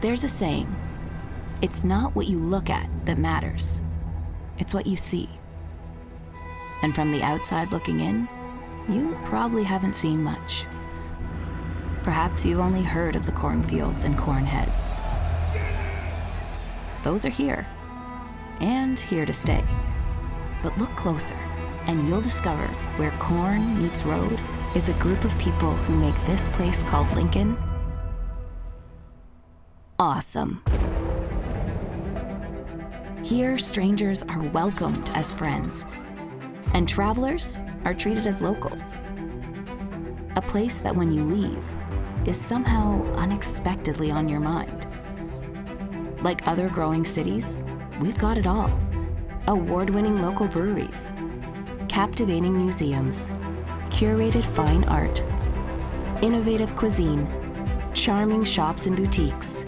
There's a saying, it's not what you look at that matters, it's what you see. And from the outside looking in, you probably haven't seen much. Perhaps you've only heard of the cornfields and corn heads. Those are here, and here to stay. But look closer, and you'll discover where corn meets road is a group of people who make this place called Lincoln awesome. Here, strangers are welcomed as friends, and travelers are treated as locals. A place that when you leave is somehow unexpectedly on your mind. Like other growing cities, we've got it all. Award-winning local breweries, captivating museums, curated fine art, innovative cuisine, charming shops and boutiques,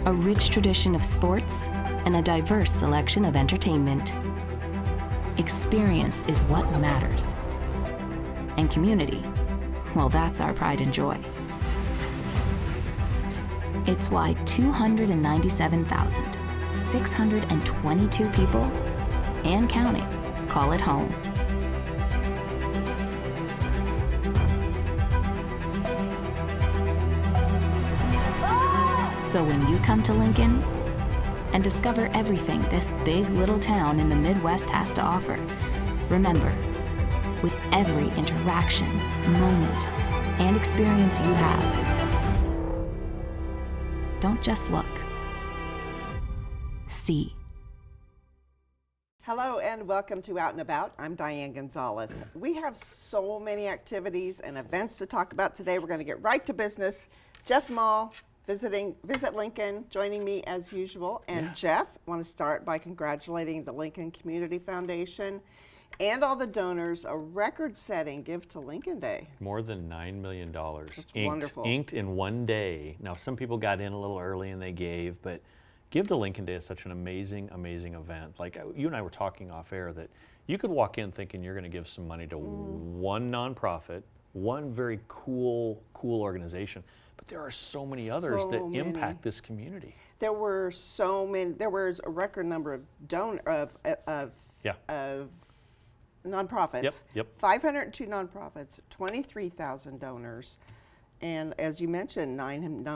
a rich tradition of sports, and a diverse selection of entertainment. Experience is what matters. And community, well, that's our pride and joy. It's why 297,622 people, and counting, call it home. So when you come to Lincoln and discover everything this big little town in the Midwest has to offer, remember, with every interaction, moment, and experience you have, don't just look. See. Hello and welcome to Out and About. I'm Diane Gonzalez. We have so many activities and events to talk about today. We're going to get right to business. Jeff Mall, Visit Lincoln, joining me as usual. And yes. Jeff, I want to start by congratulating the Lincoln Community Foundation and all the donors, a record-setting gift to Lincoln Day. More than $9 million. That's wonderful. Inked in one day. Now, some people got in a little early and they gave, but Give to Lincoln Day is such an amazing, amazing event. Like you and I were talking off air that you could walk in thinking you're going to give some money to one nonprofit, one very cool organization, but there are so many others that impact this community. There were so many. There was a record number of nonprofits. Yep. 502 nonprofits, 23,000 donors, and as you mentioned,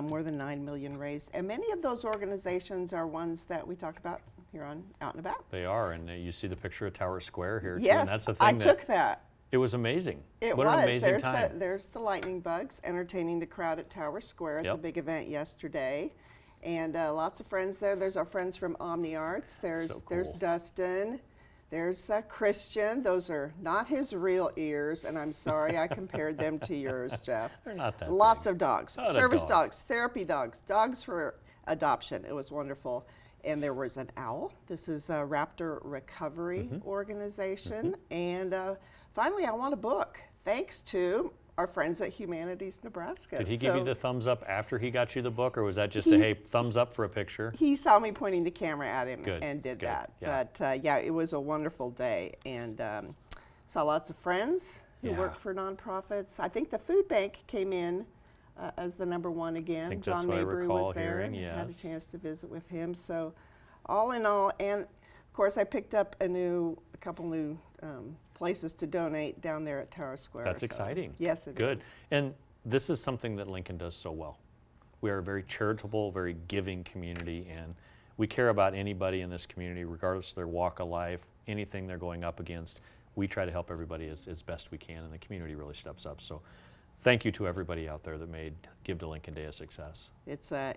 more than 9 million raised. And many of those organizations are ones that we talk about here on Out and About. They are, and you see the picture of Tower Square here. Yes, too, and that's the thing I took that. It was amazing. What an amazing time. There's the lightning bugs entertaining the crowd at Tower Square at the big event yesterday. And lots of friends there. There's our friends from Omni Arts. There's Dustin. There's Christian. Those are not his real ears, and I'm sorry I compared them to yours, Jeff. They're not that Lots big. of dogs. Service dogs, therapy dogs, dogs for adoption. It was wonderful. And there was an owl. This is a Raptor Recovery Organization. And finally, I want a book, thanks to our friends at Humanities Nebraska. Did he give you the thumbs up after he got you the book, or was that just a, hey, thumbs up for a picture? He saw me pointing the camera at him and did Good. that. Yeah. But it was a wonderful day, and saw lots of friends who work for nonprofits. I think the food bank came in as the number one again. I think John that's what Mabry I recall was there. hearing, yes. Had a chance to visit with him. So all in all, and of course I picked up a couple new places to donate down there at Tower Square. That's exciting. Yes, it is. Good. And this is something that Lincoln does so well. We are a very charitable, very giving community, and we care about anybody in this community, regardless of their walk of life, anything they're going up against. We try to help everybody as best we can, and the community really steps up. So thank you to everybody out there that made Give to Lincoln Day a success. It's an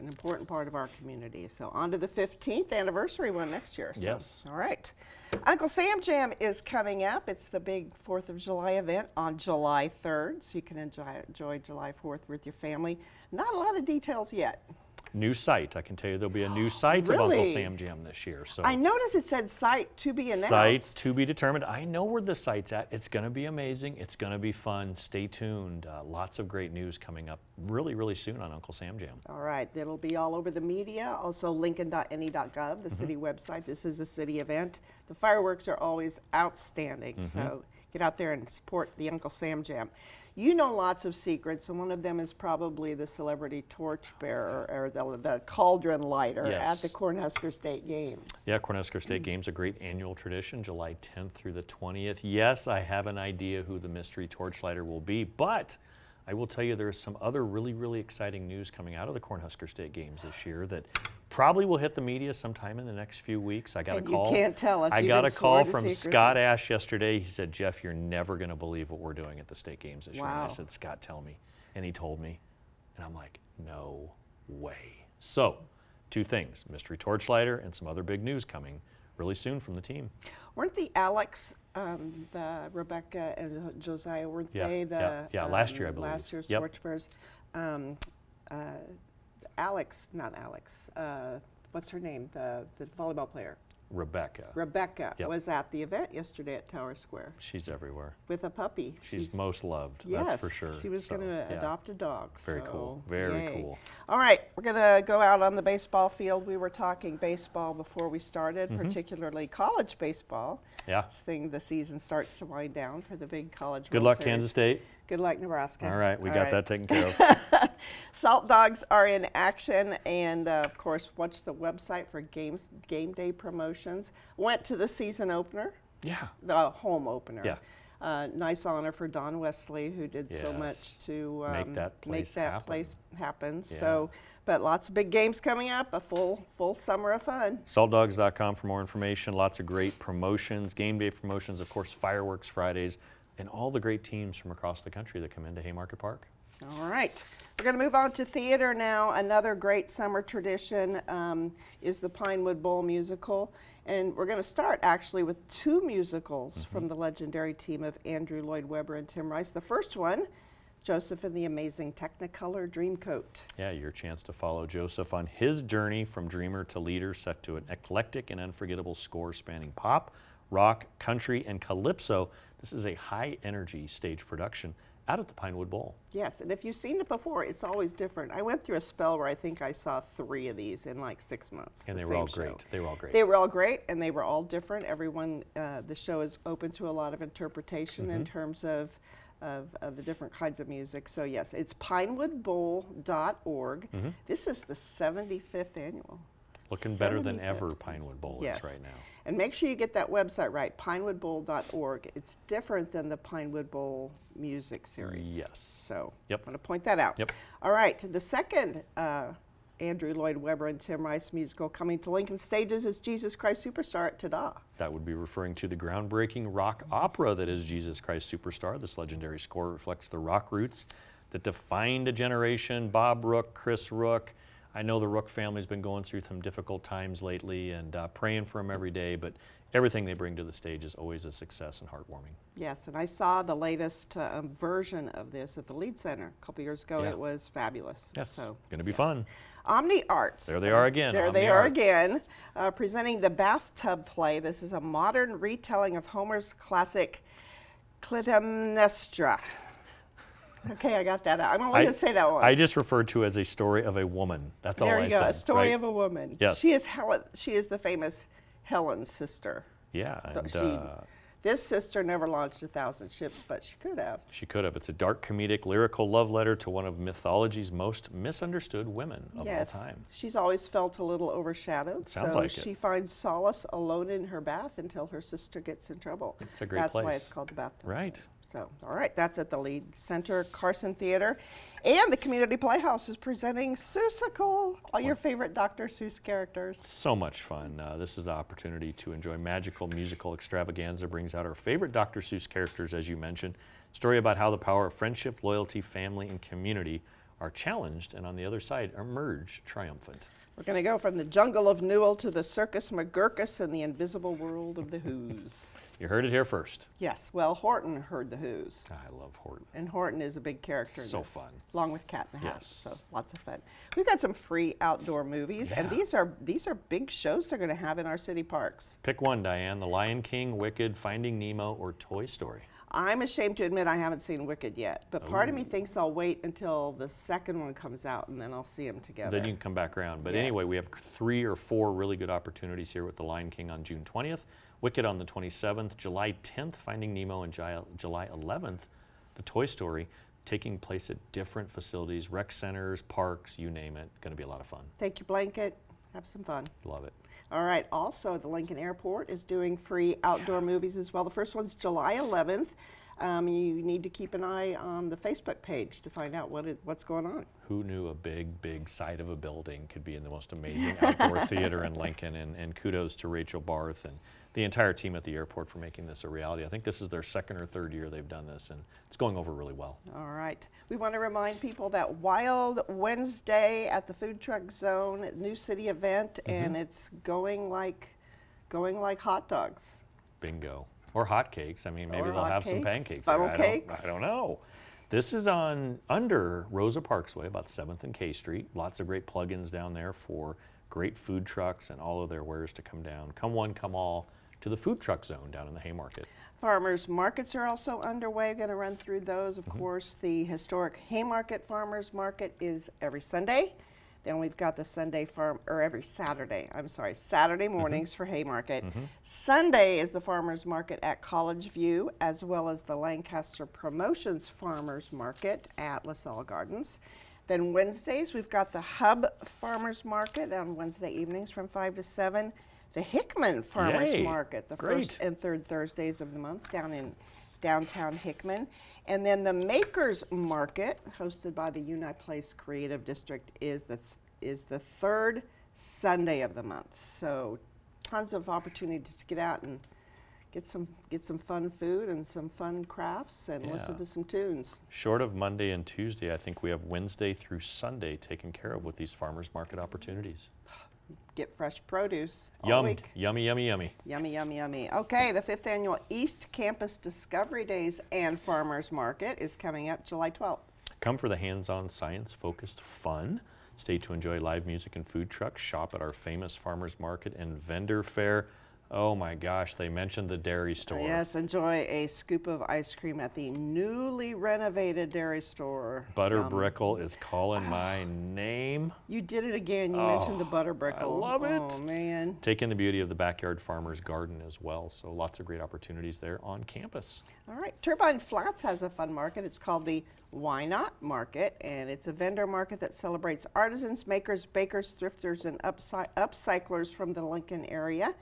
important part of our community. So on to the 15th anniversary one next year. So, yes. All right. Uncle Sam Jam is coming up. It's the big 4th of July event on July 3rd, so you can enjoy July 4th with your family. Not a lot of details yet. New site. I can tell you there'll be a new site of Uncle Sam Jam this year. So I noticed it said site to be announced. Site to be determined. I know where the site's at. It's going to be amazing. It's going to be fun. Stay tuned. Lots of great news coming up really, really soon on Uncle Sam Jam. All right. It'll be all over the media. Also, lincoln.ne.gov, the city website. This is a city event. The fireworks are always outstanding. So get out there and support the Uncle Sam Jam. You know lots of secrets, and one of them is probably the celebrity torchbearer or the cauldron lighter at the Cornhusker State Games. Yeah, Cornhusker State Games, a great annual tradition, July 10th through the 20th. Yes, I have an idea who the mystery torchlighter will be, but I will tell you there is some other really, really exciting news coming out of the Cornhusker State Games this year that probably will hit the media sometime in the next few weeks. I got a call. You can't tell us. I You've got been a call sworn to from secrecy. Scott Ash yesterday. He said, Jeff, you're never going to believe what we're doing at the State Games this year. And I Wow. said, Scott, tell me. And he told me. And I'm like, no way. So, two things, mystery torchlighter and some other big news coming really soon from the team. Weren't the Alex, the Rebecca and Josiah, weren't Yeah, they the yeah, last year, I believe. last year's Yep. torchbearers? Alex, not Alex, what's her name? The volleyball player. Rebecca. Rebecca Yep. was at the event yesterday at Tower Square She's everywhere. with a puppy. She's most loved, yes, that's for sure. she was So, going to yeah. adopt a dog. Very so, cool. Very yay. cool. All right, we're going to go out on the baseball field. We were talking baseball before we started, Mm-hmm. particularly college baseball. Yeah. This thing, the season starts to wind down for the big college. Good World luck, Series. Kansas State. Good luck, Nebraska. All right, we All got right. that taken care of. Salt Dogs are in action, and of course, watch the website for game day promotions. Went to the season opener, Yeah. the home opener. Yeah. Nice honor for Don Wesley, who did so Yes. much to Make that place happen. place happen. Yeah. So, but lots of big games coming up. A full summer of fun. Saltdogs.com for more information. Lots of great promotions, game day promotions, of course, fireworks Fridays, and all the great teams from across the country that come into Haymarket Park. All right, we're going to move on to theater now. Another great summer tradition is the Pinewood Bowl musical. And we're going to start actually with two musicals from the legendary team of Andrew Lloyd Webber and Tim Rice. The first one, Joseph and the Amazing Technicolor Dreamcoat. Yeah, your chance to follow Joseph on his journey from dreamer to leader, set to an eclectic and unforgettable score spanning pop, rock, country, and calypso. This is a high-energy stage production out at the Pinewood Bowl. Yes, and if you've seen it before, it's always different. I went through a spell where I think I saw 3 of these in like 6 months. And the they were all same show. great. They were all great. They were all great, and they were all different. Everyone, the show is open to a lot of interpretation in terms of the different kinds of music. So yes, it's pinewoodbowl.org. This is the 75th annual. Looking better than 75th. ever Pinewood Bowl Yes. is right now. And make sure you get that website right, pinewoodbowl.org. It's different than the Pinewood Bowl music series. Yes. So Yep. I'm going to point that out. Yep. All right, the second Andrew Lloyd Webber and Tim Rice musical coming to Lincoln Stages is Jesus Christ Superstar at Tada. That would be referring to the groundbreaking rock opera that is Jesus Christ Superstar. This legendary score reflects the rock roots that defined a generation. Bob Rook, Chris Rook. I know the Rook family's been going through some difficult times lately and praying for them every day, but everything they bring to the stage is always a success and heartwarming. Yes, and I saw the latest version of this at the Lead Center a couple years ago. Yeah. It was fabulous. Yes, So, gonna be yes. fun. Omni Arts. There they are again, There Omni they are Arts. again, presenting the Bathtub Play. This is a modern retelling of Homer's classic Clytemnestra. Okay, I got that out. I'm only going to say that once. I just referred to as a story of a woman. That's all there I you go, said. a story right? of a woman. Yes. She is Helen. She is the famous Helen's sister. Yeah, and This sister never launched 1,000 ships, but she could have. she could have. It's a dark, comedic, lyrical love letter to one of mythology's most misunderstood women of Yes, all time. she's always felt a little overshadowed. Sounds so like it. she finds solace alone in her bath until her sister gets in trouble. It's a great That's why place. it's called the Bathtub. Right. So, all right, that's at the Lead Center, Carson Theater. And the Community Playhouse is presenting Seussical, all your favorite Dr. Seuss characters. So much fun. This is the opportunity to enjoy magical musical extravaganza. Brings out our favorite Dr. Seuss characters, as you mentioned. Story about how the power of friendship, loyalty, family, and community are challenged, and on the other side, emerge triumphant. We're going to go from the jungle of Newell to the Circus McGurkus and the invisible world of the Who's. You heard it here first. Yes, well, Horton heard the Who's. I love Horton. And Horton is a big character in So this, fun. along with Cat in the Hat. Yes. So lots of fun. We've got some free outdoor movies, and Yeah. these are big shows they're going to have in our city parks. Pick one, Diane. The Lion King, Wicked, Finding Nemo, or Toy Story. I'm ashamed to admit I haven't seen Wicked yet, but part of me thinks I'll wait until the second one comes out and then I'll see them together. Then you can come back around. But anyway, Yes. we have 3 or 4 really good opportunities here with The Lion King on June 20th. Wicked on the 27th, July 10th, Finding Nemo, and July 11th, the Toy Story, taking place at different facilities, rec centers, parks, you name it. Going to be a lot of fun. Take your blanket, have some fun. Love it. All right, also the Lincoln Airport is doing free outdoor movies as well. The first one's July 11th. You need to keep an eye on the Facebook page to find out what's going on. Who knew a big side of a building could be in the most amazing outdoor theater in Lincoln? And kudos to Rachel Barth and the entire team at the airport for making this a reality. I think this is their second or third year they've done this, and it's going over really well. All right. We want to remind people that Wild Wednesday at the Food Truck Zone, new city event, and it's going like hot dogs. Bingo. Or hotcakes. I mean, maybe Or they'll have some hotcakes, pancakes. funnel there. cakes. I don't know. This is on under Rosa Parksway, about 7th and K Street. Lots of great plug-ins down there for great food trucks and all of their wares to come down. Come one, come all to the Food Truck Zone down in the Haymarket. Farmers markets are also underway. Going to run through those. Of course, the historic Haymarket Farmers Market is every Sunday. Then we've got the Saturday mornings for Haymarket. Sunday is the Farmers Market at College View, as well as the Lancaster Promotions Farmers Market at LaSalle Gardens. Then Wednesdays, we've got the Hub Farmers Market on Wednesday evenings from 5 to 7. The Hickman Farmers Yay. Market, the Great. first and third Thursdays of the month down in downtown Hickman. And then the Makers Market, hosted by the Uniplace Creative District, is the third Sunday of the month. So tons of opportunities to get out and get some fun food and some fun crafts and listen to some tunes. Short of Monday and Tuesday, I think we have Wednesday through Sunday taken care of with these farmers market opportunities. Get fresh produce all Yum, week. yummy, yummy, yummy. Yummy, yummy, yummy. Okay, the 5th Annual East Campus Discovery Days and Farmers Market is coming up July 12th. Come for the hands-on, science-focused fun. Stay to enjoy live music and food trucks. Shop at our famous farmers market and vendor fair. Oh my gosh, they mentioned the dairy store. Yes, enjoy a scoop of ice cream at the newly renovated dairy store. Butter Yum. Brickle is calling my name. You did it again. You mentioned the Butter Brickle. I love it. Oh, man. Take in the beauty of the backyard farmer's garden as well. So lots of great opportunities there on campus. All right. Turbine Flats has a fun market. It's called the Why Not Market, and it's a vendor market that celebrates artisans, makers, bakers, thrifters, and upcyclers from the Lincoln area.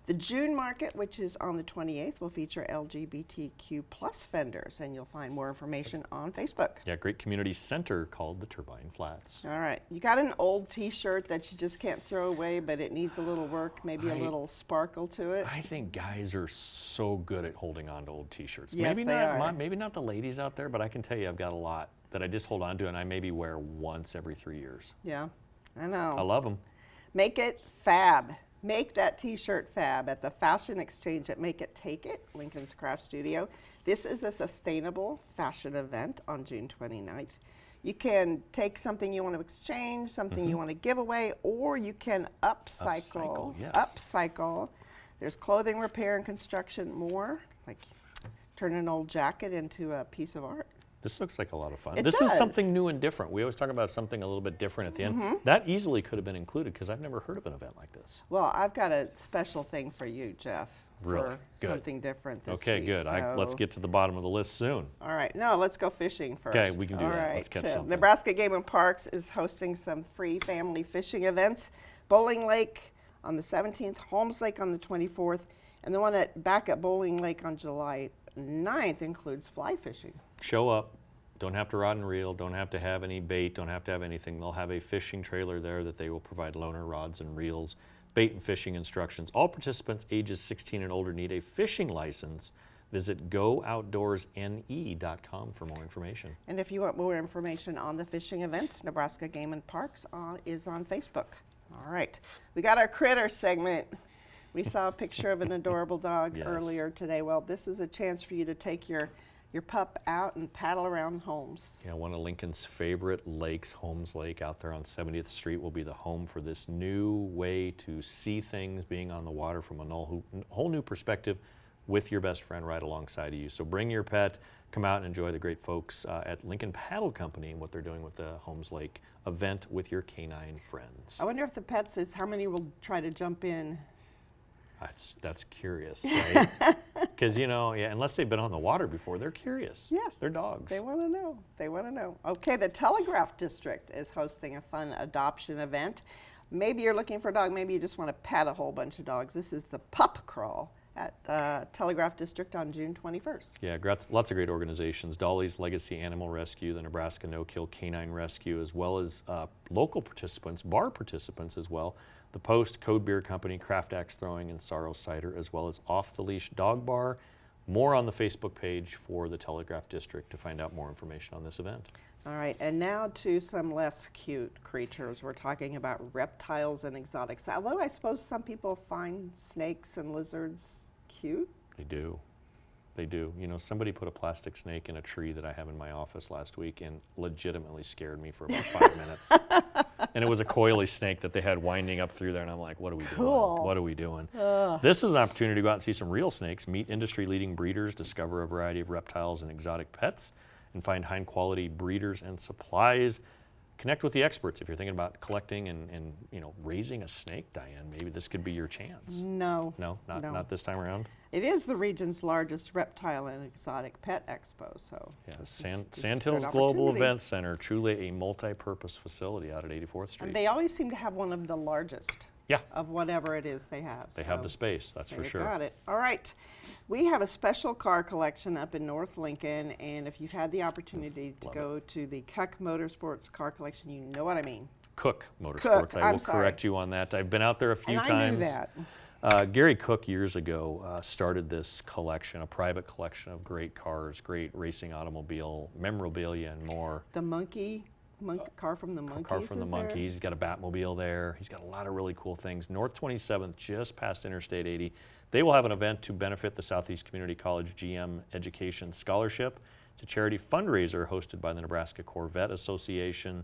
The June market, which is on the 28th, will feature LGBTQ plus vendors, and you'll find more information on Facebook. Yeah, great community center called the Turbine Flats. All right. You got an old T-shirt that you just can't throw away, but it needs a little work, maybe a little sparkle to it. I think guys are so good at holding on to old T-shirts. Yes, maybe they not, are. maybe not the ladies out there, but I can tell you I've got a lot that I just hold on to and I maybe wear once every 3 years. Yeah, I know. I love them. Make it fab. Make that T-shirt fab at the Fashion Exchange at Make It Take It, Lincoln's Craft Studio. This is a sustainable fashion event on June 29th. You can take something you want to exchange, something you want to give away, or you can upcycle. Yes. Upcycle. There's clothing repair and construction, more, like turn an old jacket into a piece of art. This looks like a lot of fun. It This does. is something new and different. We always talk about something a little bit different at the end. That easily could have been included because I've never heard of an event like this. Well, I've got a special thing for you, Jeff, Really? for Good. something different this Okay, week. good. Let's So- get to the bottom of the list soon. All right, no, let's go fishing first. Okay, we can do All that. right. Let's catch something. Nebraska Game and Parks is hosting some free family fishing events. Bowling Lake on the 17th, Holmes Lake on the 24th, and the one back at Bowling Lake on July 9th includes fly fishing. Show up. Don't have to rod and reel. Don't have to have any bait. Don't have to have anything. They'll have a fishing trailer there that they will provide loaner rods and reels, bait and fishing instructions. All participants ages 16 and older need a fishing license. Visit gooutdoorsne.com for more information. And if you want more information on the fishing events, Nebraska Game and Parks is on Facebook. All right, we got our critter segment. We saw a picture of an adorable dog Yes. earlier today. Well, this is a chance for you to take your pup out and paddle around Holmes. Yeah, one of Lincoln's favorite lakes, Holmes Lake, out there on 70th Street, will be the home for this new way to see things, being on the water from a whole new perspective with your best friend right alongside of you. So bring your pet, come out and enjoy the great folks at Lincoln Paddle Company and what they're doing with the Holmes Lake event with your canine friends. I wonder if the pet says how many will try to jump in. That's curious, right? Because, unless they've been on the water before, they're curious. Yeah. They're dogs. They want to know. They want to know. Okay, the Telegraph District is hosting a fun adoption event. Maybe you're looking for a dog. Maybe you just want to pet a whole bunch of dogs. This is the Pup Crawl at Telegraph District on June 21st. Yeah, lots of great organizations. Dolly's Legacy Animal Rescue, the Nebraska No-Kill Canine Rescue, as well as local participants, bar participants as well. The Post, Code Beer Company, Craft Axe Throwing, and Sorrow Cider, as well as Off the Leash Dog Bar. More on the Facebook page for the Telegraph District to find out more information on this event. All right, and now to some less cute creatures. We're talking about reptiles and exotics. Although I suppose some people find snakes and lizards cute. They do. They do. Somebody put a plastic snake in a tree that I have in my office last week and legitimately scared me for about 5 minutes. And it was a coily snake that they had winding up through there, and I'm like, what are we doing? Cool. What are we doing? This is an opportunity to go out and see some real snakes, meet industry-leading breeders, discover a variety of reptiles and exotic pets, and find high-quality breeders and supplies. Connect with the experts if you're thinking about collecting and raising a snake, Diane. Maybe this could be your chance. No. No, not this time around. It is the region's largest reptile and exotic pet expo, so. Yeah, this is a Sandhills good Global opportunity. Event Center, truly a multi-purpose facility out at 84th Street. And they always seem to have one of the largest Yeah, of whatever it is they have. they have the space, that's There for you sure. got it. All right. We have a special car collection up in North Lincoln, and if you've had the opportunity to Love go to the Cuck Motorsports car collection, you know what I mean. Cook Motorsports, I I'm will sorry. correct you on that. I've been out there a few And times. I knew that. Gary Cook years ago started this collection, a private collection of great cars, great racing automobile, memorabilia, and more. The car from the Monkees. Car from the is there? Monkees. He's got a Batmobile there. He's got a lot of really cool things. North 27th, just past Interstate 80. They will have an event to benefit the Southeast Community College GM Education Scholarship. It's a charity fundraiser hosted by the Nebraska Corvette Association.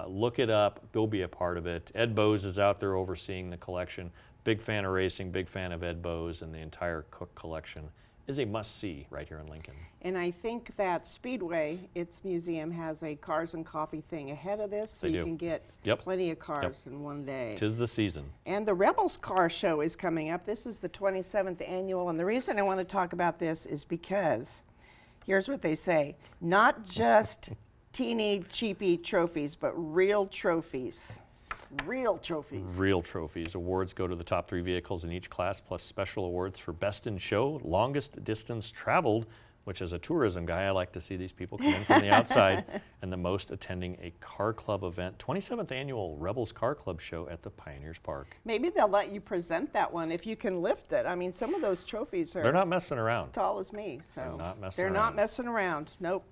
Look it up. Go be a part of it. Ed Bose is out there overseeing the collection. Big fan of racing, big fan of Ed Bose, and the entire Cook collection is a must-see right here in Lincoln. And I think that Speedway, its museum, has a cars and coffee thing ahead of this, so They you do. can get Yep. plenty of cars in one day. 'Tis the season. And the Rebels Car Show is coming up. This is the 27th annual, and the reason I want to talk about this is because here's what they say: not just teeny cheapy trophies, but real trophies. Real trophies. Real trophies. Awards go to the top 3 vehicles in each class, plus special awards for best in show, longest distance traveled, which as a tourism guy, I like to see these people come in from the outside, and the most attending a car club event, 27th annual Rebels Car Club show at the Pioneers Park. Maybe they'll let you present that one if you can lift it. I mean, some of those trophies are They're not messing around. tall as me, so They're not messing around. around. Nope.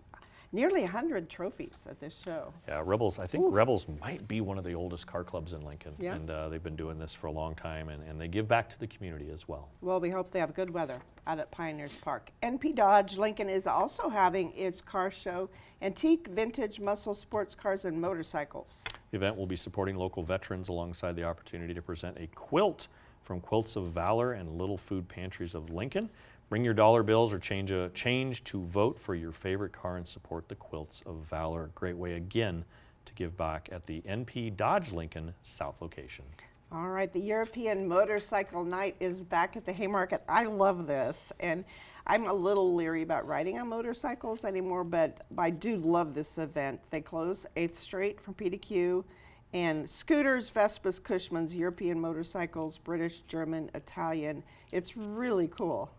Nearly 100 trophies at this show. Yeah, Rebels, I think Rebels might be one of the oldest car clubs in Lincoln. Yeah. And they've been doing this for a long time, and they give back to the community as well. Well, we hope they have good weather out at Pioneers Park. NP Dodge Lincoln is also having its car show, Antique, Vintage, Muscle, Sports Cars, and Motorcycles. The event will be supporting local veterans alongside the opportunity to present a quilt from Quilts of Valor and Little Food Pantries of Lincoln. Bring your dollar bills or change to vote for your favorite car and support the Quilts of Valor. Great way, again, to give back at the NP Dodge Lincoln South location. All right, the European Motorcycle Night is back at the Haymarket. I love this, and I'm a little leery about riding on motorcycles anymore, but I do love this event. They close 8th Street from P to Q, and scooters, Vespas, Cushmans, European motorcycles, British, German, Italian. It's really cool.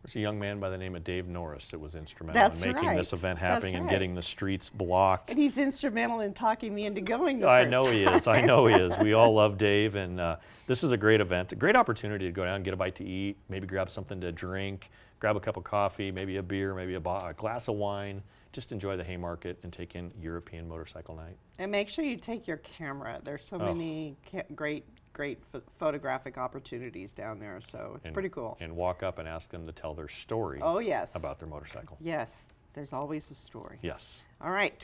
There's a young man by the name of Dave Norris that was instrumental That's in making right. this event That's happening and right. getting the streets blocked. And he's instrumental in talking me into going the I first know he is. I know he is. We all love Dave, and this is a great event, a great opportunity to go down, get a bite to eat, maybe grab something to drink, grab a cup of coffee, maybe a beer, maybe a glass of wine. Just enjoy the Haymarket and take in European Motorcycle Night. And make sure you take your camera. There's so many great photographic opportunities down there, so it's pretty cool. And walk up and ask them to tell their story Oh, yes. about their motorcycle. Yes, there's always a story. Yes. All right,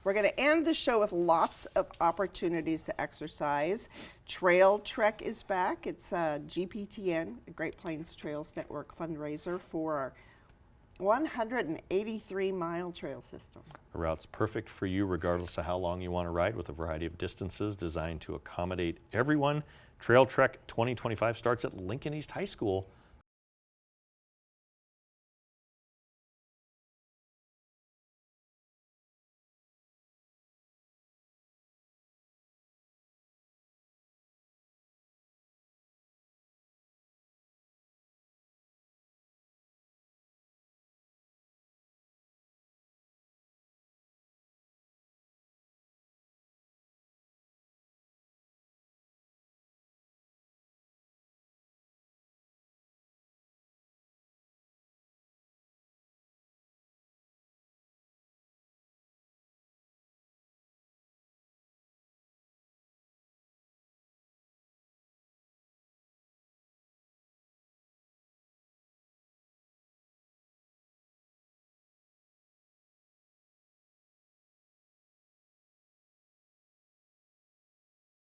we're going to end the show with lots of opportunities to exercise. Trail Trek is back. It's GPTN, Great Plains Trails Network fundraiser for 183-mile trail system. A route's perfect for you regardless of how long you want to ride, with a variety of distances designed to accommodate everyone. Trail Trek 2025 starts at Lincoln East High School.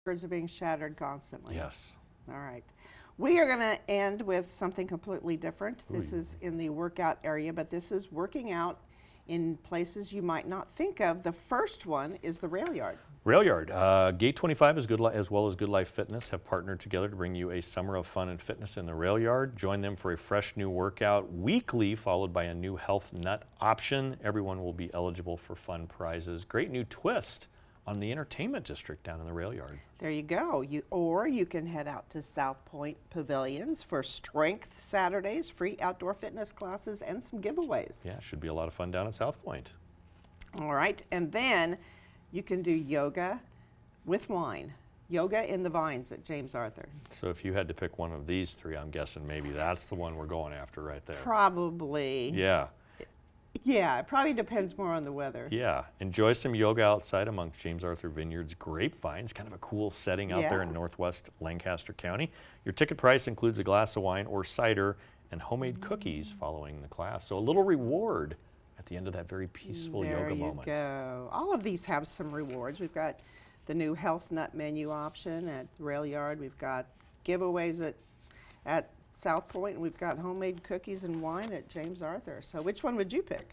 Records are being shattered constantly. Yes. All right. We are going to end with something completely different. This is in the workout area, but this is working out in places you might not think of. The first one is the Rail Yard. Rail Yard. Gate 25 as well as Good Life Fitness have partnered together to bring you a summer of fun and fitness in the Rail Yard. Join them for a fresh new workout weekly, followed by a new health nut option. Everyone will be eligible for fun prizes. Great new twist on the entertainment district down in the Rail Yard. There you go. Or you can head out to South Point Pavilions for Strength Saturdays, free outdoor fitness classes, and some giveaways. Yeah, should be a lot of fun down at South Point. All right. And then you can do yoga with wine. Yoga in the Vines at James Arthur. So if you had to pick one of these three, I'm guessing maybe that's the one we're going after right there. Probably. Yeah. Yeah, it probably depends more on the weather. Yeah, enjoy some yoga outside amongst James Arthur Vineyard's grapevines. Kind of a cool setting out there in northwest Lancaster County. Your ticket price includes a glass of wine or cider and homemade cookies following the class. So a little reward at the end of that very peaceful yoga moment. There you go. All of these have some rewards. We've got the new health nut menu option at Rail Yard. We've got giveaways at South Point, and we've got homemade cookies and wine at James Arthur. So which one would you pick?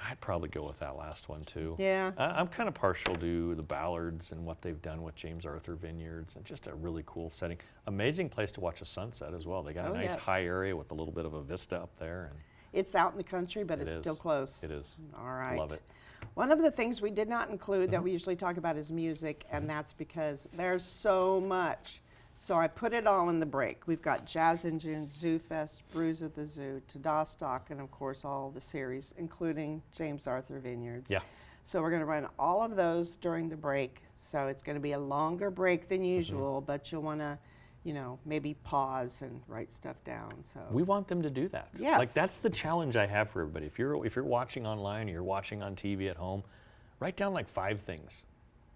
I'd probably go with that last one too. Yeah. I'm kind of partial to the Ballards and what they've done with James Arthur Vineyards, and just a really cool setting. Amazing place to watch a sunset as well. They got a nice high area with a little bit of a vista up there. And it's out in the country, but it's still close. It is. All right. Love it. One of the things we did not include that we usually talk about is music, and that's because there's so much. So I put it all in the break. We've got Jazz in June, Zoo Fest, Brews of the Zoo, To Dostock, and of course all the series, including James Arthur Vineyards. Yeah. So we're going to run all of those during the break. So it's going to be a longer break than usual, but you'll want to, maybe pause and write stuff down. So we want them to do that. Yes. Like, that's the challenge I have for everybody. If you're watching online or you're watching on TV at home, write down like 5 things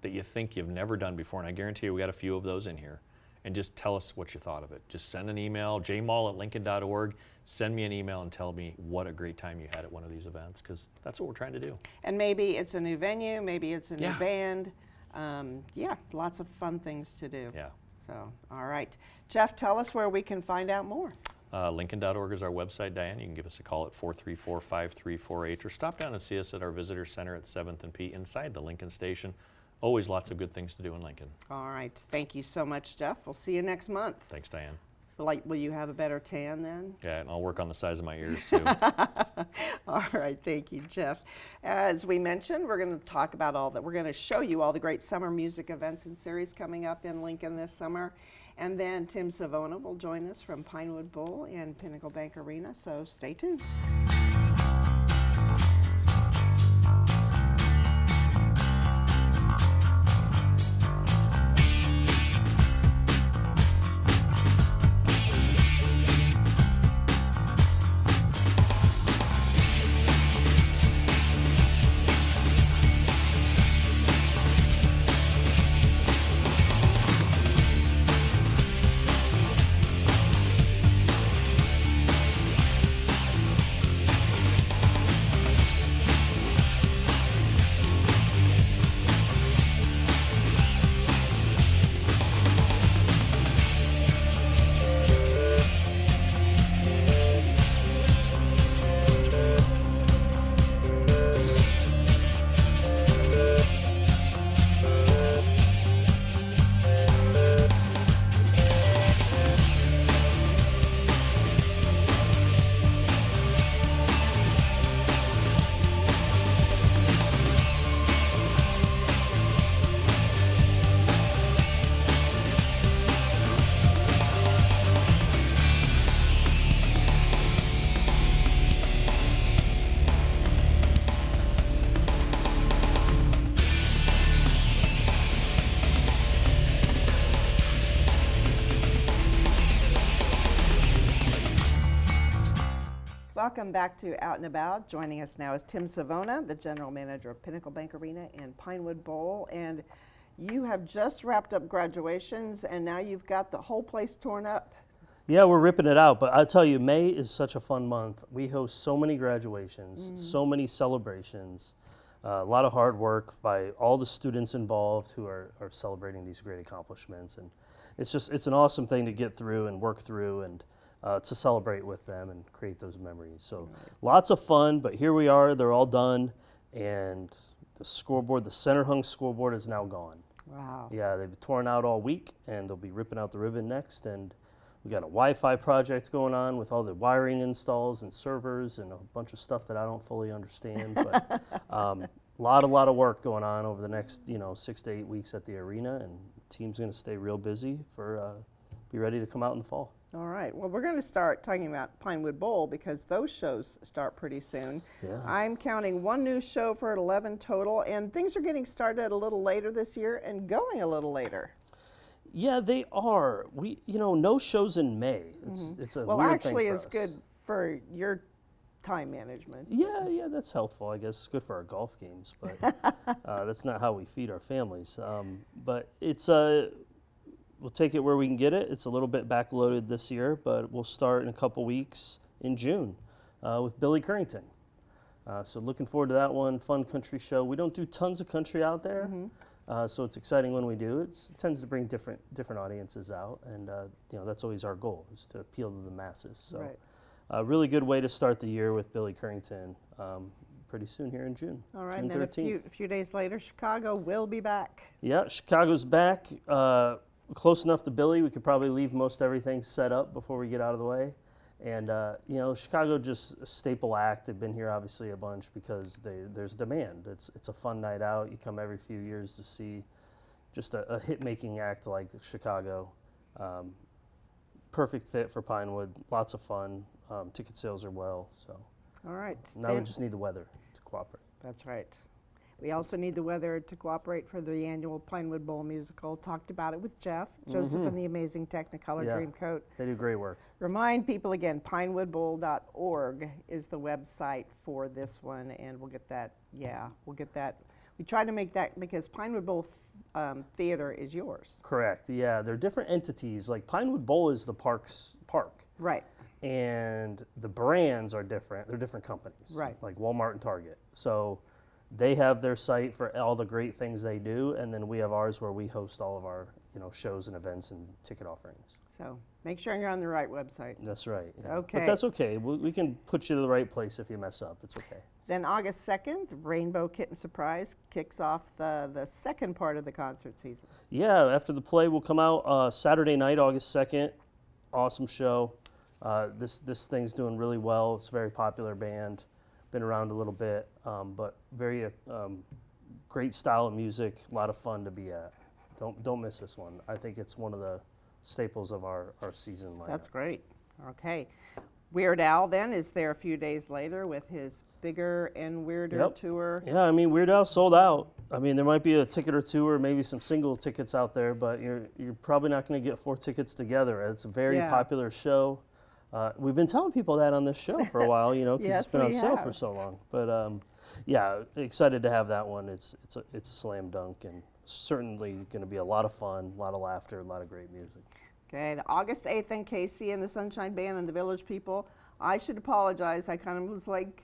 that you think you've never done before, and I guarantee you we got a few of those in here. And just tell us what you thought of it. Just send an email, jmall@lincoln.org. Send me an email and tell me what a great time you had at one of these events, because that's what we're trying to do. And maybe it's a new venue, maybe it's a new band. Lots of fun things to do. Yeah. So, all right. Jeff, tell us where we can find out more. Lincoln.org is our website, Diane. You can give us a call at 434-5348 or stop down and see us at our visitor center at 7th and P inside the Lincoln Station. Always lots of good things to do in Lincoln. All right. Thank you so much, Jeff. We'll see you next month. Thanks, Diane. Will you have a better tan then? Yeah, and I'll work on the size of my ears, too. All right. Thank you, Jeff. As we mentioned, we're going to talk about we're going to show you all the great summer music events and series coming up in Lincoln this summer. And then Tim Savona will join us from Pinewood Bowl and Pinnacle Bank Arena. So stay tuned. Welcome back to Out and About. Joining us now is Tim Savona, the general manager of Pinnacle Bank Arena and Pinewood Bowl. And you have just wrapped up graduations, and now you've got the whole place torn up. Yeah, we're ripping it out, but I'll tell you, May is such a fun month. We host so many graduations, so many celebrations, a lot of hard work by all the students involved who are celebrating these great accomplishments. And it's an awesome thing to get through and work through and to celebrate with them and create those memories. So lots of fun, but here we are, they're all done, and the scoreboard, the center hung scoreboard is now gone. Wow. Yeah, they've been torn out all week, and they'll be ripping out the ribbon next. And we got a Wi-Fi project going on with all the wiring installs and servers and a bunch of stuff that I don't fully understand. But a lot of work going on over the next 6 to 8 weeks at the arena, and the team's going to stay real busy for be ready to come out in the fall. All right. Well, we're going to start talking about Pinewood Bowl because those shows start pretty soon. Yeah. I'm counting one new show for 11 total, and things are getting started a little later this year and going a little later. Yeah, they are. We, no shows in May. It's a Well, weird actually, thing for it's us. good for your time management. Yeah, that's helpful. I guess it's good for our golf games, but that's not how we feed our families. But it's we'll take it where we can get it. It's a little bit backloaded this year, but we'll start in a couple weeks in June with Billy Currington. So looking forward to that one. Fun country show. We don't do tons of country out there, so it's exciting when we do. It tends to bring different audiences out, and that's always our goal, is to appeal to the masses. So Right. a really good way to start the year with Billy Currington pretty soon here in June. All right, June and then 13th. a few days later, Chicago will be back. Yeah, Chicago's back. Close enough to Billy. We could probably leave most everything set up before we get out of the way. And, Chicago, just a staple act. They've been here obviously a bunch because there's demand. It's a fun night out. You come every few years to see just a hit-making act like Chicago. Perfect fit for Pinewood. Lots of fun. Ticket sales are well. So All right. now we then- just need the weather to cooperate. That's right. We also need the weather to cooperate for the annual Pinewood Bowl musical. Talked about it with Jeff, Joseph and the Amazing Technicolor Yeah. Dreamcoat. They do great work. Remind people again, pinewoodbowl.org is the website for this one, and we'll get that. Yeah, we'll get that. We try to make that because Pinewood Bowl Theater is yours. Correct. Yeah, they're different entities. Like Pinewood Bowl is the park's park. Right. And the brands are different. They're different companies, Right. like Walmart and Target. So they have their site for all the great things they do, and then we have ours where we host all of our shows and events and ticket offerings. So make sure you're on the right website. That's right. Yeah. Okay. But that's okay. We can put you to the right place if you mess up. It's okay. Then August 2nd, Rainbow Kitten Surprise kicks off the second part of the concert season. Yeah, after the play will come out Saturday night, August 2nd. Awesome show. This thing's doing really well. It's a very popular band. Been around a little bit, but very great style of music. A lot of fun to be at. Don't miss this one. I think it's one of the staples of our season lineup. That's great. Okay. Weird Al then is there a few days later with his bigger and weirder Yep. tour. Yeah, I mean, Weird Al sold out. I mean, there might be a ticket or two or maybe some single tickets out there, but you're probably not going to get 4 tickets together. It's a very Yeah. popular show. We've been telling people that on this show for a while, because Yes, it's been on we sale have. for so long. But yeah, excited to have that one. It's a slam dunk and certainly going to be a lot of fun, a lot of laughter, a lot of great music. Okay, the August 8th and Casey and the Sunshine Band and the Village People. I should apologize. I kind of was like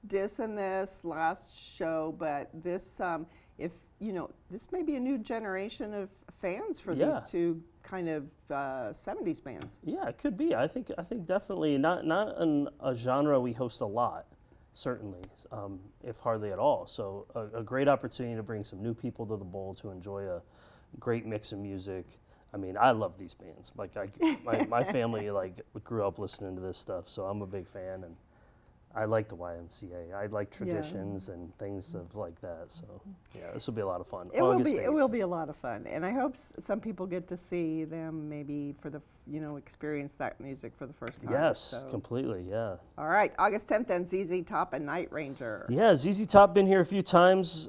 dissing this last show, but this, this may be a new generation of fans for Yeah. these two kind of 70s bands. Yeah, it could be. I think definitely not a genre we host a lot, certainly, if hardly at all. So a great opportunity to bring some new people to the bowl to enjoy a great mix of music. I mean, I love these bands. Like my family grew up listening to this stuff, so I'm a big fan, and I like the YMCA. I like traditions and things of like that. So yeah, this will be a lot of fun. It will August be. It 8th. will be a lot of fun, and I hope some people get to see them maybe for the experience that music for the first time. Yes, So. completely. Yeah. All right, August 10th and ZZ Top and Night Ranger. Yeah, ZZ Top been here a few times.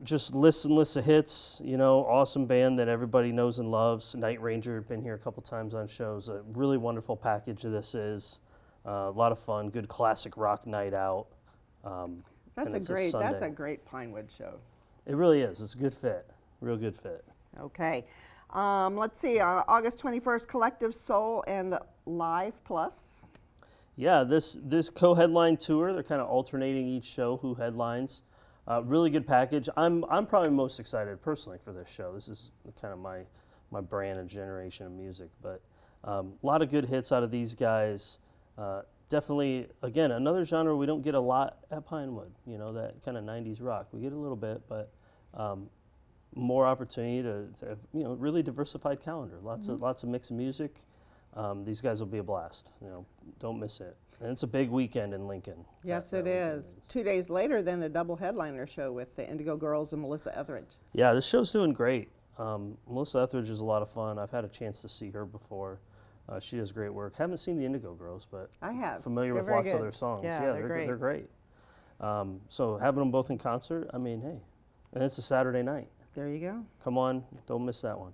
Just lists and lists of hits. Awesome band that everybody knows and loves. Night Ranger been here a couple times on shows. A really wonderful package this is. A lot of fun, good classic rock night out. And That's it's that's Sunday. a great Pinewood show. It really is. It's a good fit, real good fit. Okay. Let's see, August 21st, Collective Soul and Live Plus. Yeah, this co-headline tour, they're kind of alternating each show who headlines. Really good package. I'm probably most excited personally for this show. This is kind of my brand and generation of music, but a lot of good hits out of these guys. Definitely, again, another genre we don't get a lot at Pinewood. You know, that kind of 90s rock. We get a little bit, but more opportunity to have, you know, really diversified calendar. Lots of mixed music. These guys will be a blast. You know, don't miss it. And it's a big weekend in Lincoln. Yes, that it weekend is. 2 days later, then a double headliner show with the Indigo Girls and Melissa Etheridge. Yeah, this show's doing great. Melissa Etheridge is a lot of fun. I've had a chance to see her before. She does great work. Haven't seen the Indigo Girls, but I have. familiar They're with very lots of good. their songs. Yeah, they're great. They're great. So having them both in concert, I mean, hey, and it's a Saturday night. There you go. Come on, don't miss that one.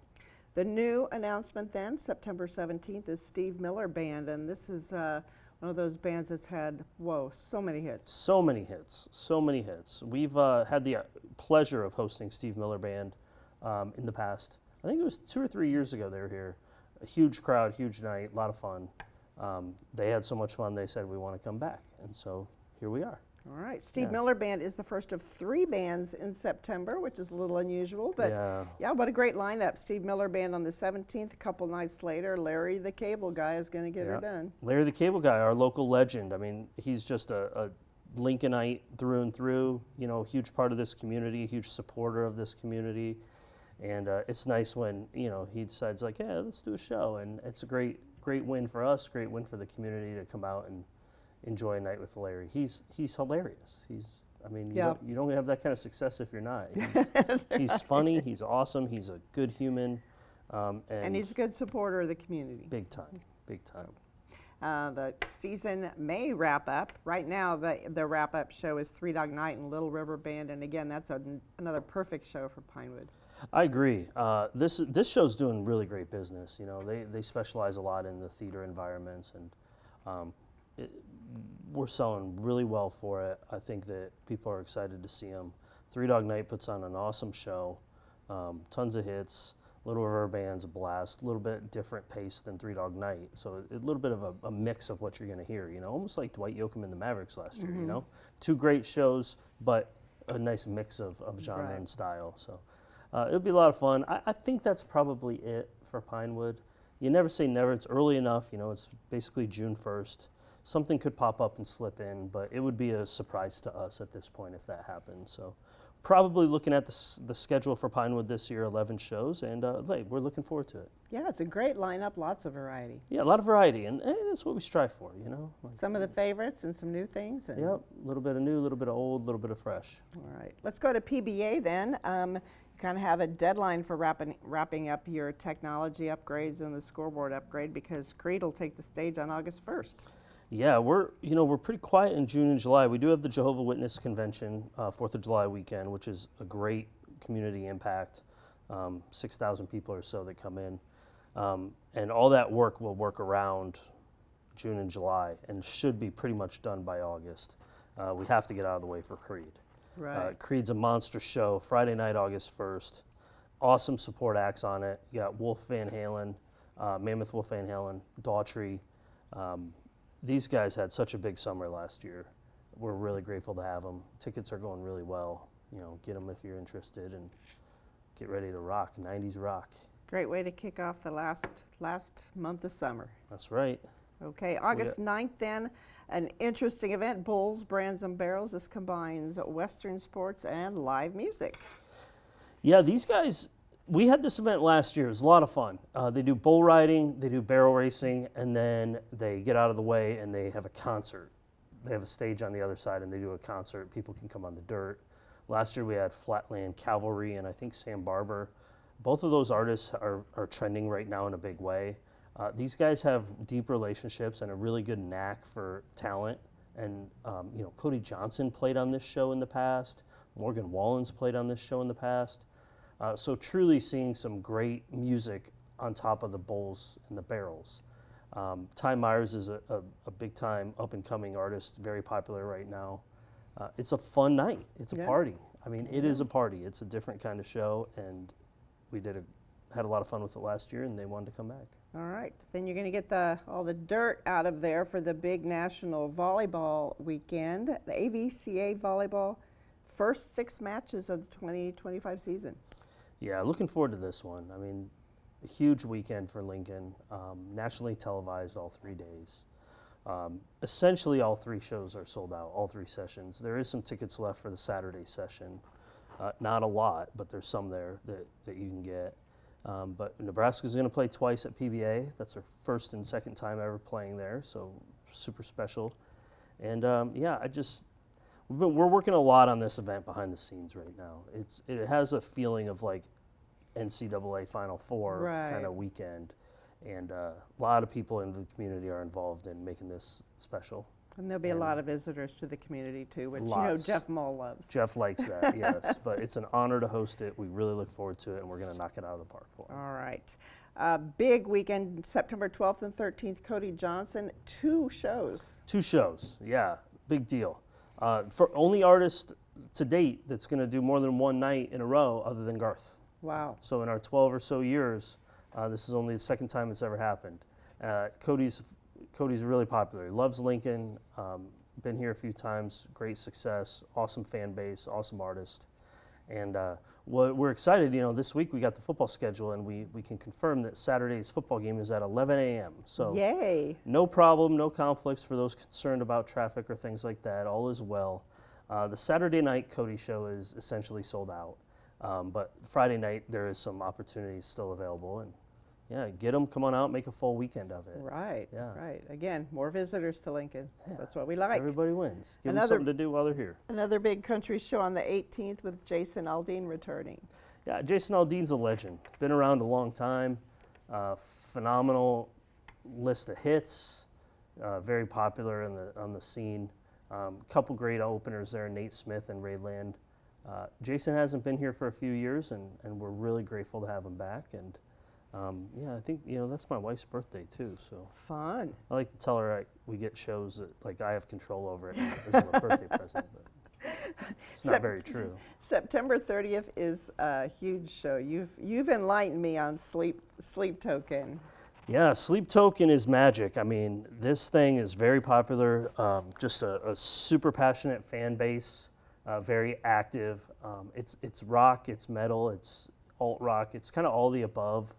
The new announcement then, September 17th, is Steve Miller Band, and this is one of those bands that's had, so many hits. So many hits, so many hits. We've had the pleasure of hosting Steve Miller Band in the past. I think it was 2 or 3 years ago they were here. A huge crowd, huge night, a lot of fun. They had so much fun, they said, we want to come back. And so here we are. All right, Steve Yeah. Miller Band is the first of 3 bands in September, which is a little unusual, but Yeah. what a great lineup. Steve Miller Band on the 17th, a couple nights later, Larry the Cable Guy is going to get her Yeah. done. Larry the Cable Guy, our local legend. I mean, he's just a Lincolnite through and through, you know, a huge part of this community, a huge supporter of this community. And it's nice when, you know, he decides like, yeah, let's do a show. And it's a great win for us, great win for the community to come out and enjoy a night with Larry. He's hilarious. I mean, you don't have that kind of success if you're not. He's funny, he's awesome, he's a good human. And he's a good supporter of the community. big time, big time. The season may wrap up. Right now, the wrap-up show is Three Dog Night and Little River Band, and again, that's another perfect show for Pinewood. I agree. This show's doing really great business. You know, they specialize a lot in the theater environments, and we're selling really well for it. I think that people are excited to see them. Three Dog Night puts on an awesome show, tons of hits. Little River Band's a blast, a little bit different pace than Three Dog Night, so a little bit of a mix of what you're going to hear. You know, almost like Dwight Yoakam and the Mavericks last year. You know, 2 great shows, but a nice mix of genre Right. and style. So. It'll be a lot of fun. I think that's probably it for Pinewood. You never say never. It's early enough. You know, it's basically June 1st. Something could pop up and slip in, but it would be a surprise to us at this point if that happened. So probably looking at the schedule for Pinewood this year, 11 shows, and we're looking forward to it. Yeah, it's a great lineup, lots of variety. Yeah, a lot of variety, and that's what we strive for, you know? Like, Some of the favorites and some new things. And yep, a little bit of new, a little bit of old, a little bit of fresh. All right, let's go to PBA then. You kind of have a deadline for wrapping up your technology upgrades and the scoreboard upgrade because Creed will take the stage on August 1st. Yeah, we're pretty quiet in June and July. We do have the Jehovah Witness Convention, 4th of July weekend, which is a great community impact. 6,000 people or so that come in. And all that work will work around June and July and should be pretty much done by August. We have to get out of the way for Creed. Right. Creed's a monster show, Friday night, August 1st. Awesome support acts on it. You got Wolf Van Halen, Mammoth Wolf Van Halen, Daughtry. These guys had such a big summer last year. We're really grateful to have them. Tickets are going really well. You know, get them if you're interested and get ready to rock, 90s rock. Great way to kick off the last month of summer. That's right. Okay, August 9th then, an interesting event, Bulls, Brands and Barrels. This combines Western sports and live music. Yeah, these guys, we had this event last year. It was a lot of fun. They do bull riding, they do barrel racing, and then they get out of the way and they have a concert. They have a stage on the other side and they do a concert. People can come on the dirt. Last year we had Flatland Cavalry and I think Sam Barber. Both of those artists are trending right now in a big way. These guys have deep relationships and a really good knack for talent. And Cody Johnson played on this show in the past. Morgan Wallen's played on this show in the past. So truly seeing some great music on top of the Bulls and the Barrels. Ty Myers is a big time up and coming artist, very popular right now. It's a fun night. It's a Yeah. party. I mean, it is a party. It's a different kind of show, and we had a lot of fun with it last year, and they wanted to come back. All right, then you're going to get all the dirt out of there for the big national volleyball weekend, the AVCA volleyball, first 6 matches of the 2025 season. Yeah, looking forward to this one. I mean, a huge weekend for Lincoln, nationally televised all 3 days. Essentially, all 3 shows are sold out, all 3 sessions. There is some tickets left for the Saturday session. Not a lot, but there's some there that you can get. But Nebraska's going to play twice at PBA. That's their first and second time ever playing there, so super special. And we're working a lot on this event behind the scenes right now. It has a feeling of like NCAA Final Four Right. kind of weekend, and a lot of people in the community are involved in making this special. And there'll be a And lot of visitors to the community too, which lots. Jeff Mull loves. Jeff likes that, yes, but it's an honor to host it. We really look forward to it, and we're going to knock it out of the park for him. All right. Big weekend, September 12th and 13th, Cody Johnson, 2 shows. 2 shows, yeah, big deal. For only artist to date that's going to do more than 1 night in a row other than Garth. Wow. So in our 12 or so years, this is only the second time it's ever happened. Cody's really popular. He loves Lincoln, been here a few times, great success, awesome fan base, awesome artist. And we're excited, this week we got the football schedule, and we can confirm that Saturday's football game is at 11 a.m. So Yay. no problem, no conflicts for those concerned about traffic or things like that. All is well. The Saturday night Cody show is essentially sold out. But Friday night, there is some opportunities still available. And yeah, get them, come on out, make a full weekend of it. Right, Yeah. right. Again, more visitors to Lincoln. That's what we like. Everybody wins. Give them Another- something to do while they're here. Another big country show on the 18th with Jason Aldean returning. Yeah, Jason Aldean's a legend. Been around a long time. Phenomenal list of hits. Very popular on the scene. Couple great openers there, Nate Smith and Ray Land. Jason hasn't been here for a few years, and we're really grateful to have him back. And I think that's my wife's birthday too. So Fun. I like to tell her we get shows that like I have control over it. As a birthday present, but it's not very true. September 30th is a huge show. You've enlightened me on Sleep Token. Yeah, Sleep Token is magic. I mean, this thing is very popular. Just a super passionate fan base. Very active. It's rock. It's metal. It's alt rock. It's kind of all the above.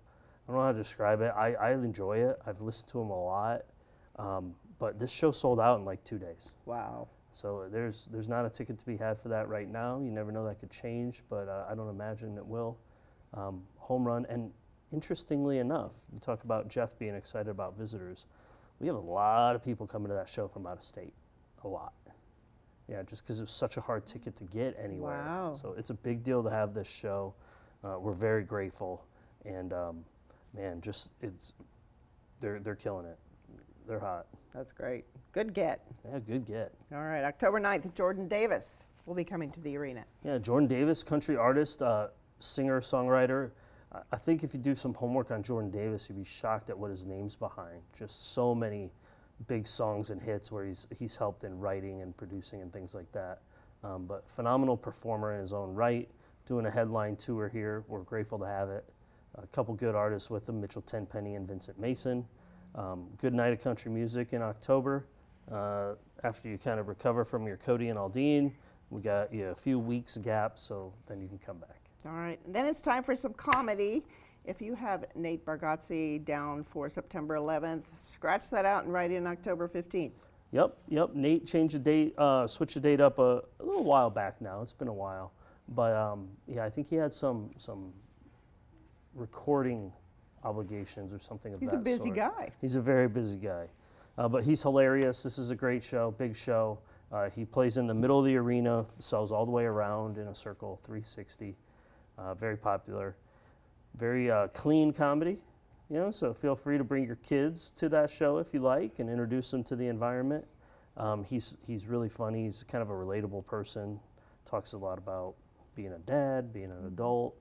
I don't know how to describe it. I enjoy it. I've listened to them a lot. But this show sold out in like 2 days. Wow. So there's not a ticket to be had for that right now. You never know, that could change, but I don't imagine it will. Home run. And interestingly enough, you talk about Jeff being excited about visitors. We have a lot of people coming to that show from out of state. A lot. Yeah, just because it was such a hard ticket to get anywhere. Wow. So it's a big deal to have this show. We're very grateful. And man, they're killing it. They're hot. That's great. Good get. Yeah, good get. All right, October 9th, Jordan Davis will be coming to the arena. Yeah, Jordan Davis, country artist, singer, songwriter. I think if you do some homework on Jordan Davis, you'd be shocked at what his name's behind. Just so many big songs and hits where he's helped in writing and producing and things like that. But phenomenal performer in his own right, doing a headline tour here. We're grateful to have it. A couple good artists with him, Mitchell Tenpenny and Vincent Mason. Good night of country music in October. After you kind of recover from your Cody and Aldean, we got a few weeks gap, so then you can come back. All right, and then it's time for some comedy. If you have Nate Bargatze down for September 11th, scratch that out and write in October 15th. Yep. Nate changed the date, switched the date up a little while back now. It's been a while, but I think he had some recording obligations or something of that He's sort. a busy guy. He's a very busy guy, but he's hilarious. This is a great show, big show. He plays in the middle of the arena, sells all the way around in a circle, 360. Very popular. Very clean comedy, so feel free to bring your kids to that show if you like and introduce them to the environment. He's really funny. He's kind of a relatable person. Talks a lot about being a dad, being an adult,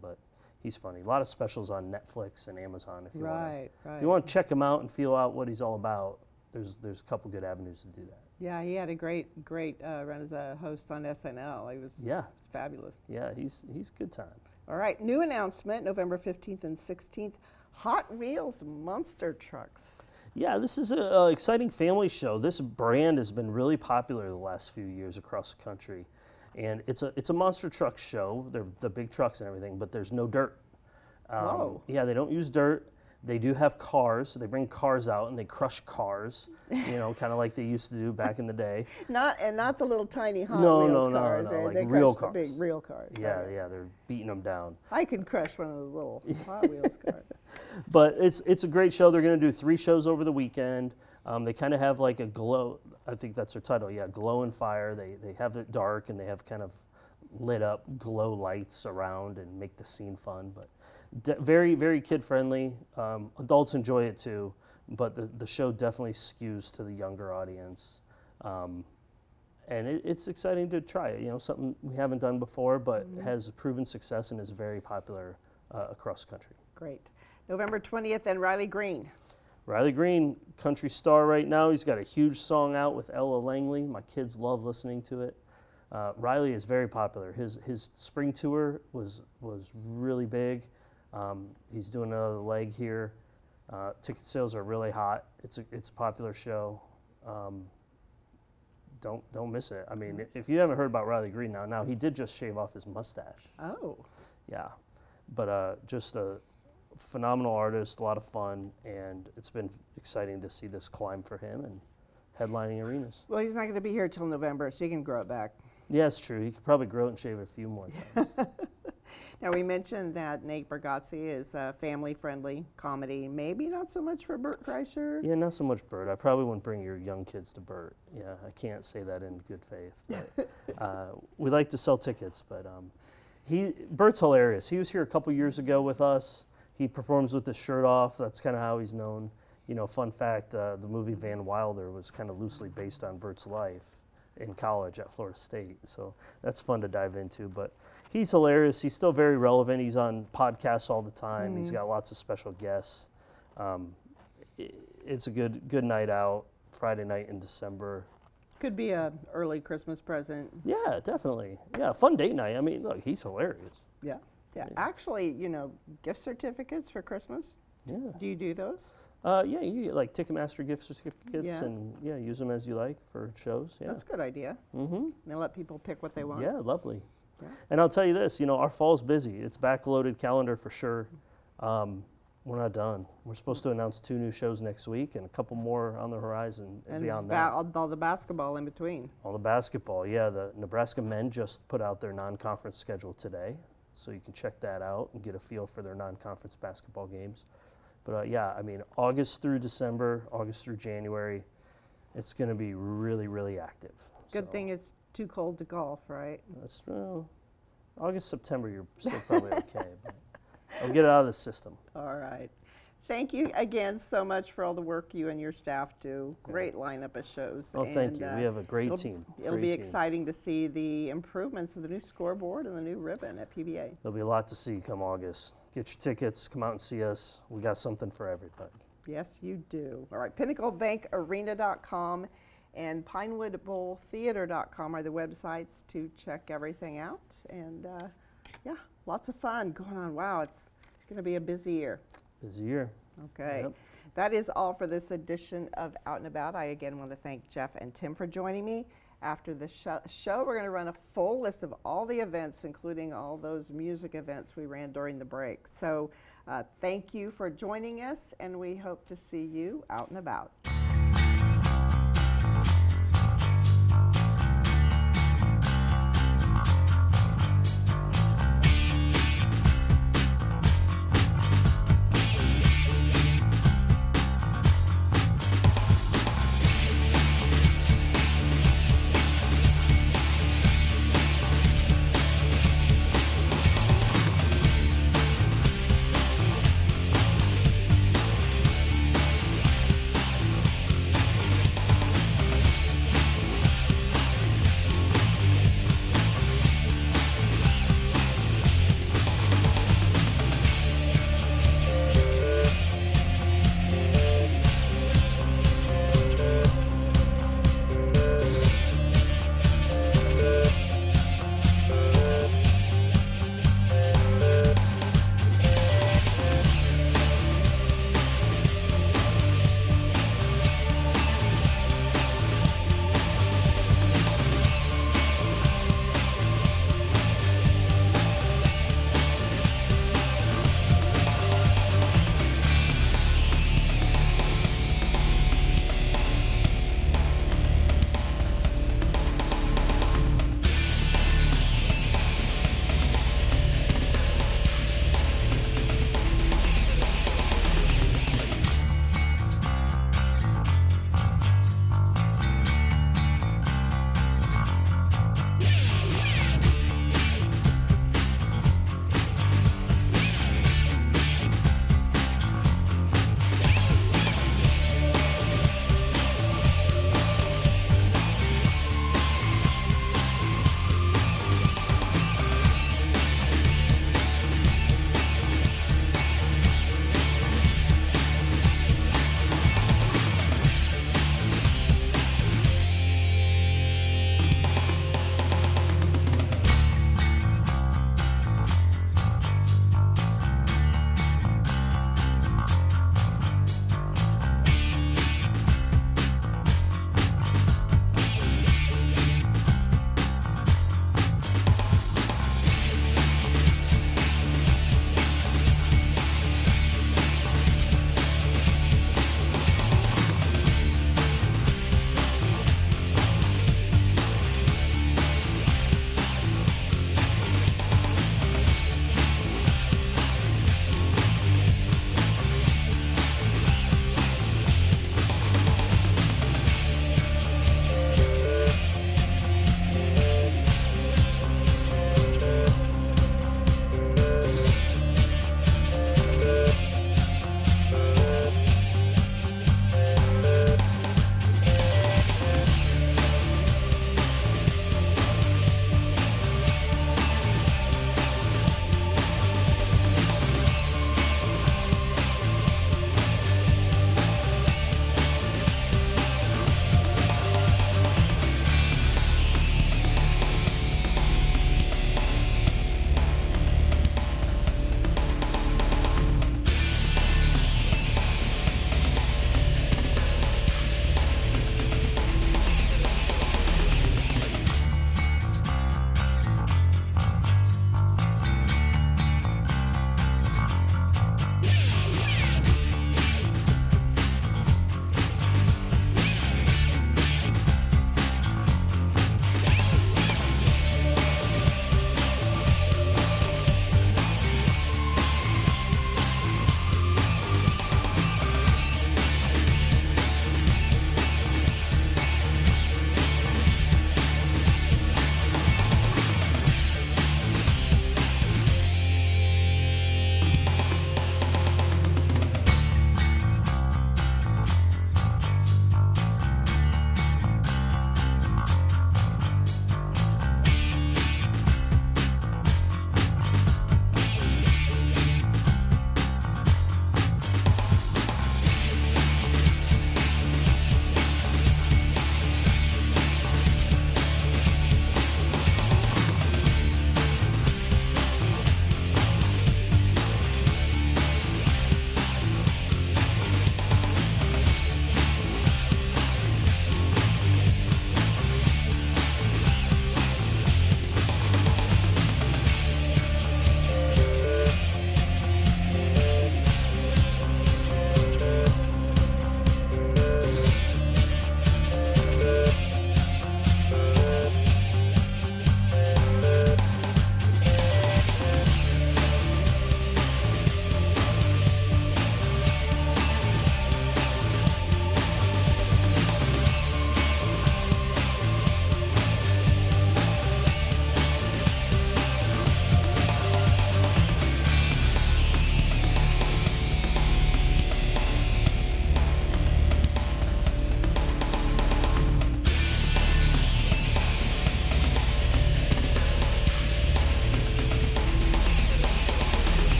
but he's funny. A lot of specials on Netflix and Amazon if you want. Right. If you want to check him out and feel out what he's all about, there's a couple good avenues to do that. Yeah, he had a great run as a host on SNL. It's fabulous. Yeah, he's good time. All right, new announcement, November 15th and 16th, Hot Wheels Monster Trucks. Yeah, this is an exciting family show. This brand has been really popular the last few years across the country. And it's a monster truck show. They're the big trucks and everything, but there's no dirt. Whoa. Yeah, they don't use dirt. They do have cars. So they bring cars out and they crush cars, kind of like they used to do back in the day. Not the little tiny Hot No, Wheels no, cars. no, They like real crush the big cars. real cars. Yeah, Okay. yeah, they're beating them down. I could crush one of those little Hot Wheels cars. But it's a great show. They're going to do 3 shows over the weekend. They kind of have like a glow. I think that's their title. Yeah, Glow and Fire. They have it dark and they have kind of lit up glow lights around and make the scene fun. But very, very kid friendly. Adults enjoy it too. But the show definitely skews to the younger audience. And it's exciting to try it. Something we haven't done before, but has proven success and is very popular across the country. Great. November 20th and Riley Green. Riley Green, country star right now. He's got a huge song out with Ella Langley. My kids love listening to it. Riley is very popular. His spring tour was really big. He's doing another leg here. Ticket sales are really hot. It's a popular show. Don't miss it. I mean, if you haven't heard about Riley Green now he did just shave off his mustache. Oh. Yeah, but just a phenomenal artist, a lot of fun, and it's been exciting to see this climb for him and headlining arenas. Well, he's not going to be here till November, so you can grow it back. Yeah, it's true. He could probably grow it and shave it a few more times. Now, we mentioned that Nate Bargatze is a family-friendly comedy. Maybe not so much for Bert Kreischer. Yeah, not so much Bert. I probably wouldn't bring your young kids to Bert. Yeah, I can't say that in good faith. But, we like to sell tickets, but Bert's hilarious. He was here a couple years ago with us. He performs with his shirt off. That's kind of how he's known. Fun fact, the movie Van Wilder was kind of loosely based on Bert's life in college at Florida State. So that's fun to dive into. But he's hilarious. He's still very relevant. He's on podcasts all the time. He's got lots of special guests. It's a good night out, Friday night in December. Could be a early Christmas present. Yeah, definitely. Yeah, fun date night. I mean, look, he's hilarious. Yeah. Actually, gift certificates for Christmas. Yeah. Do you do those? Yeah, you get like Ticketmaster gift certificates Yeah. and use them as you like for shows. Yeah. That's a good idea. Mm-hmm. They let people pick what they want. Yeah, lovely. Yeah. And I'll tell you this, our fall's busy. It's backloaded calendar for sure. We're not done. We're supposed to announce 2 new shows next week and a couple more on the horizon And beyond that. all the basketball in between. All the basketball, yeah. The Nebraska men just put out their non-conference schedule today, so you can check that out and get a feel for their non-conference basketball games. But August through December, August through January, it's going to be really, really active. Good So thing it's too cold to golf, right? That's August, September, you're still probably okay. But I'll get it out of the system. All right. Thank you again so much for all the work you and your staff do. Great lineup of shows. Oh, thank you. We have a great team. It'll be exciting to see the improvements of the new scoreboard and the new ribbon at PBA. There'll be a lot to see come August. Get your tickets, come out and see us. We got something for everybody. Yes, you do. All right, PinnacleBankArena.com and PinewoodBowlTheater.com are the websites to check everything out. And lots of fun going on. Wow, it's going to be a busy year. Busy year. Okay. Yep. That is all for this edition of Out and About. I again want to thank Jeff and Tim for joining me. After the show, we're going to run a full list of all the events, including all those music events we ran during the break. So thank you for joining us, and we hope to see you out and about.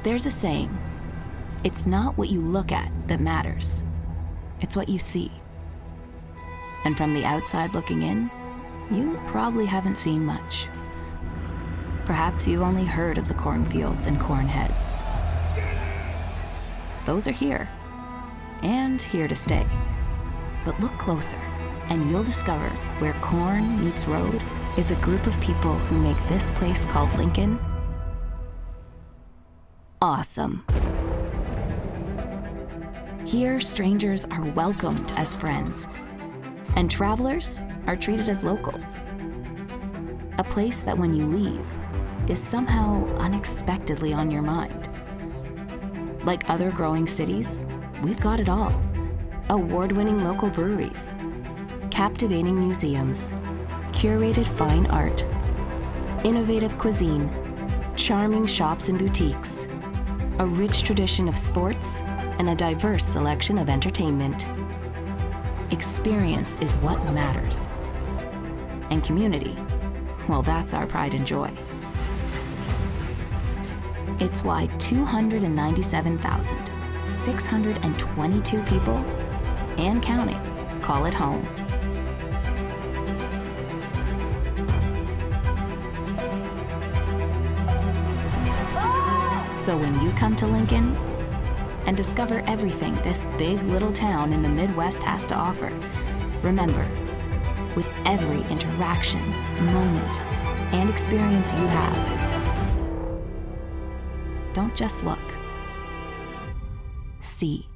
There's a saying, it's not what you look at that matters, it's what you see. And from the outside looking in, you probably haven't seen much. Perhaps you've only heard of the cornfields and corn heads. Those are here, and here to stay. But look closer, and you'll discover where corn meets road is a group of people who make this place called Lincoln awesome. Here, strangers are welcomed as friends, and travelers are treated as locals. A place that when you leave is somehow unexpectedly on your mind. Like other growing cities, we've got it all. Award-winning local breweries, captivating museums, curated fine art, innovative cuisine, charming shops and boutiques, a rich tradition of sports, and a diverse selection of entertainment. Experience is what matters. And community, well, that's our pride and joy. It's why 297,622 people, and counting, call it home. So when you come to Lincoln and discover everything this big little town in the Midwest has to offer, remember, with every interaction, moment, and experience you have, don't just look. See.